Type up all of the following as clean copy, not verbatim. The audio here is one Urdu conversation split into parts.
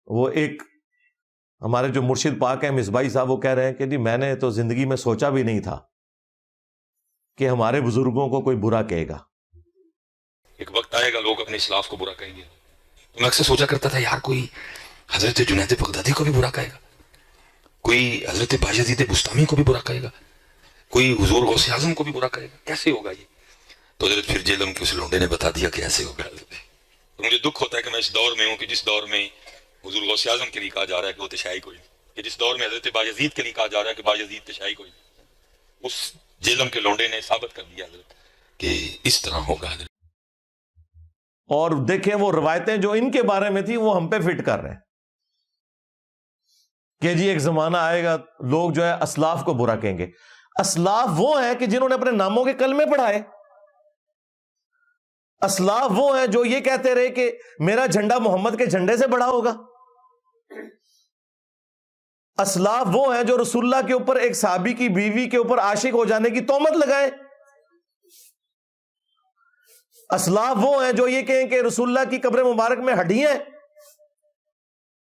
وہ ایک ہمارے جو مرشد پاک ہیں مصباحی صاحب، وہ کہہ رہے ہیں کہ جی میں نے تو زندگی میں سوچا بھی نہیں تھا کہ ہمارے بزرگوں کو کوئی برا کہے گا. ایک وقت آئے گا لوگ اپنے اسلاف کو برا کہیں گے. میں اکثر سوچا کرتا تھا یار کوئی حضرت جنید بغدادی کو بھی برا کہے گا، کوئی حضرت بایزید بستامی کو بھی برا کہے گا، کوئی حضور غوث اعظم کو بھی برا کہے گا. کیسے ہوگا یہ؟ تو حضرت پھر جیلم کے اس لونڈے نے بتا دیا کہ ایسے ہوگا. تو مجھے دکھ ہوتا ہے کہ میں اس دور میں ہوں کہ جس دور میں حضور غوث اعظم کے لیے کہا جا رہا ہے کہ وہ تشیعی کوئی نہیں، کہ جس دور میں حضرت بایزید کے لیے کہا جا رہا ہے کہ بایزید تشیعی کوئی نہیں. اس جیلم کے لونڈے نے ثابت کر دیا حضرت کہ اس طرح ہوگا. حضرت اور دیکھیں وہ روایتیں جو ان کے بارے میں تھی وہ ہم پہ فٹ کر رہے ہیں کہ جی ایک زمانہ آئے گا لوگ جو ہے اسلاف کو برا کہیں گے. اسلاف وہ ہیں کہ جنہوں نے اپنے ناموں کے کلمے پڑھائے. اسلاف وہ ہیں جو یہ کہتے رہے کہ میرا جھنڈا محمد کے جھنڈے سے بڑا ہوگا. اسلاف وہ ہیں جو رسول اللہ کے اوپر ایک صحابی کی بیوی کے اوپر عاشق ہو جانے کی تہمت لگائے. اسلاف وہ ہیں جو یہ کہیں کہ رسول اللہ کی قبر مبارک میں ہڈیاں ہیں،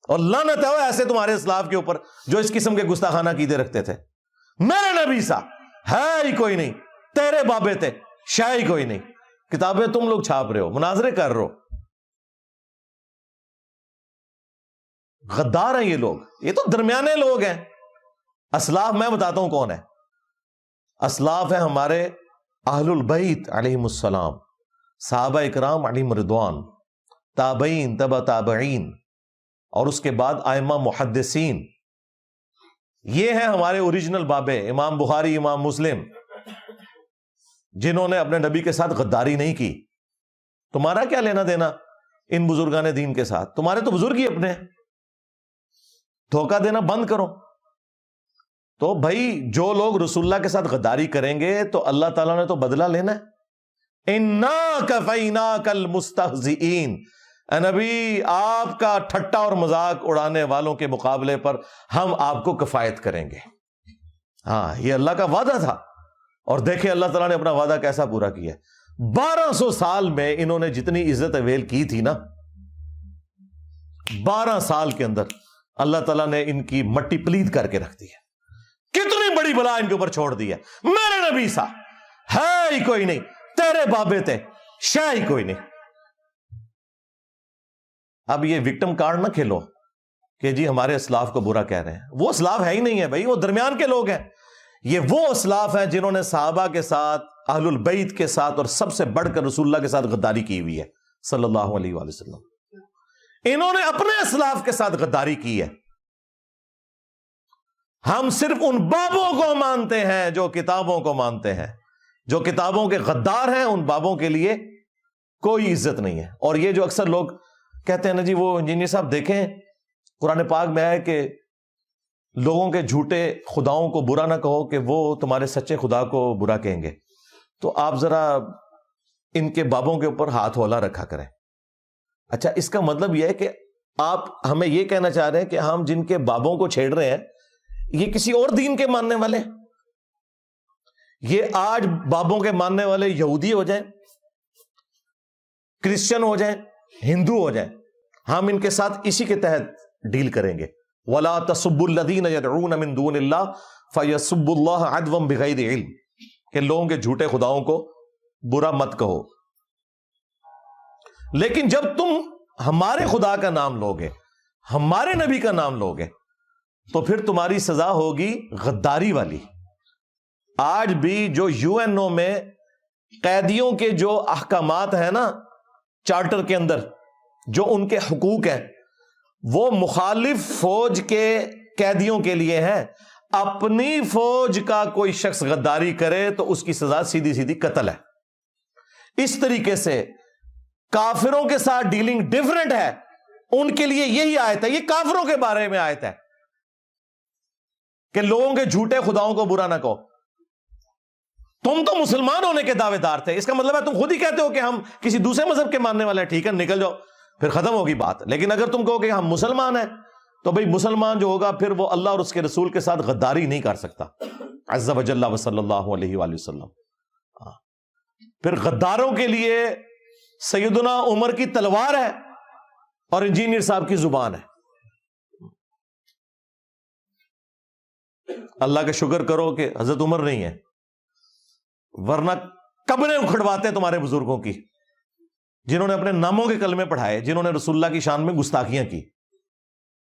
اور لعنت ہے ایسے تمہارے اسلاف کے اوپر جو اس قسم کے گستاخانہ عقیدے رکھتے تھے. میرے نبی سا ہے ہی کوئی نہیں، تیرے بابے تھے شاہ ہی کوئی نہیں. کتابیں تم لوگ چھاپ رہے ہو، مناظرے کر رہے ہو. غدار ہیں یہ لوگ، یہ تو درمیانے لوگ ہیں. اسلاف میں بتاتا ہوں کون ہے. اسلاف ہیں ہمارے اہل البیت علیہم السلام، صحابہ اکرام علیہم رضوان، تابعین تبع تابعین، اور اس کے بعد ائمہ محدثین. یہ ہیں ہمارے اوریجنل بابے، امام بخاری، امام مسلم، جنہوں نے اپنے نبی کے ساتھ غداری نہیں کی. تمہارا کیا لینا دینا ان بزرگان دین کے ساتھ؟ تمہارے تو بزرگ ہی اپنے ہیں. دھوکہ دینا بند کرو. تو بھائی جو لوگ رسول اللہ کے ساتھ غداری کریں گے تو اللہ تعالیٰ نے تو بدلہ لینا ہے. اِنَّا كَفَيْنَاكَ الْمُسْتَهْزِئِينَ، اے نبی آپ کا ٹھٹا اور مذاق اڑانے والوں کے مقابلے پر ہم آپ کو کفایت کریں گے. ہاں یہ اللہ کا وعدہ تھا، اور دیکھیں اللہ تعالیٰ نے اپنا وعدہ کیسا پورا کیا. 1200 سال میں انہوں نے جتنی عزت اویل کی تھی نا، 12 سال کے اندر اللہ تعالیٰ نے ان کی مٹی پلید کر کے رکھ دی ہے. کتنی بڑی بلا ان کے اوپر چھوڑ دی ہے. میرے نبی سا ہے ہی کوئی نہیں، تیرے بابے تھے شاہ ہی کوئی نہیں. اب یہ وکٹم کارڈ نہ کھیلو کہ جی ہمارے اسلاف کو برا کہہ رہے ہیں. وہ اسلاف ہے ہی نہیں ہے بھائی، وہ درمیان کے لوگ ہیں. یہ وہ اسلاف ہیں جنہوں نے صحابہ کے ساتھ، اہل البیت کے ساتھ، اور سب سے بڑھ کر رسول اللہ کے ساتھ غداری کی ہوئی ہے صلی اللہ علیہ وآلہ وسلم. انہوں نے اپنے اسلاف کے ساتھ غداری کی ہے. ہم صرف ان بابوں کو مانتے ہیں جو کتابوں کو مانتے ہیں. جو کتابوں کے غدار ہیں ان بابوں کے لیے کوئی عزت نہیں ہے. اور یہ جو اکثر لوگ کہتے ہیں نا جی وہ انجینئر صاحب دیکھیں قرآن پاک میں ہے کہ لوگوں کے جھوٹے خداؤں کو برا نہ کہو کہ وہ تمہارے سچے خدا کو برا کہیں گے. تو آپ ذرا ان کے بابوں کے اوپر ہاتھ ہولا رکھا کریں. اچھا اس کا مطلب یہ ہے کہ آپ ہمیں یہ کہنا چاہ رہے ہیں کہ ہم جن کے بابوں کو چھیڑ رہے ہیں یہ کسی اور دین کے ماننے والے ہیں؟ یہ آج بابوں کے ماننے والے یہودی ہو جائیں، کرسچن ہو جائیں، ہندو ہو جائیں، ہم ان کے ساتھ اسی کے تحت ڈیل کریں گے. وَلَا تَسُبُّوا الَّذِينَ يَدْعُونَ مِن دُونِ اللَّهِ فَيَسُبُّوا اللَّهَ عَدْوًا بِغَيْرِ عِلْمٍ، کہ لوگوں کے جھوٹے خداؤں کو برا مت کہو. لیکن جب تم ہمارے خدا کا نام لوگے، ہمارے نبی کا نام لوگے، تو پھر تمہاری سزا ہوگی غداری والی. آج بھی جو یو این او میں قیدیوں کے جو احکامات ہیں نا چارٹر کے اندر، جو ان کے حقوق ہیں، وہ مخالف فوج کے قیدیوں کے لیے ہیں. اپنی فوج کا کوئی شخص غداری کرے تو اس کی سزا سیدھی سیدھی قتل ہے. اس طریقے سے کافروں کے ساتھ ڈیلنگ ڈیفرنٹ ہے. ان کے لیے یہی آیت ہے، یہ کافروں کے بارے میں آیت ہے کہ لوگوں کے جھوٹے خداؤں کو برا نہ کہو. تم تو مسلمان ہونے کے دعوے دار تھے، اس کا مطلب ہے تم خود ہی کہتے ہو کہ ہم کسی دوسرے مذہب کے ماننے والے ہیں. ٹھیک ہے نکل جاؤ، پھر ختم ہوگی بات. لیکن اگر تم کہو کہ ہم مسلمان ہیں تو بھئی مسلمان جو ہوگا پھر وہ اللہ اور اس کے رسول کے ساتھ غداری نہیں کر سکتا عز و جل و صلی اللہ علیہ وآلہ وسلم. پھر غداروں کے لیے سیدنا عمر کی تلوار ہے اور انجینئر صاحب کی زبان ہے. اللہ کا شکر کرو کہ حضرت عمر نہیں ہے، ورنہ قبریں اکھڑواتے تمہارے بزرگوں کی، جنہوں نے اپنے ناموں کے کلمے پڑھائے، جنہوں نے رسول اللہ کی شان میں گستاخیاں کی.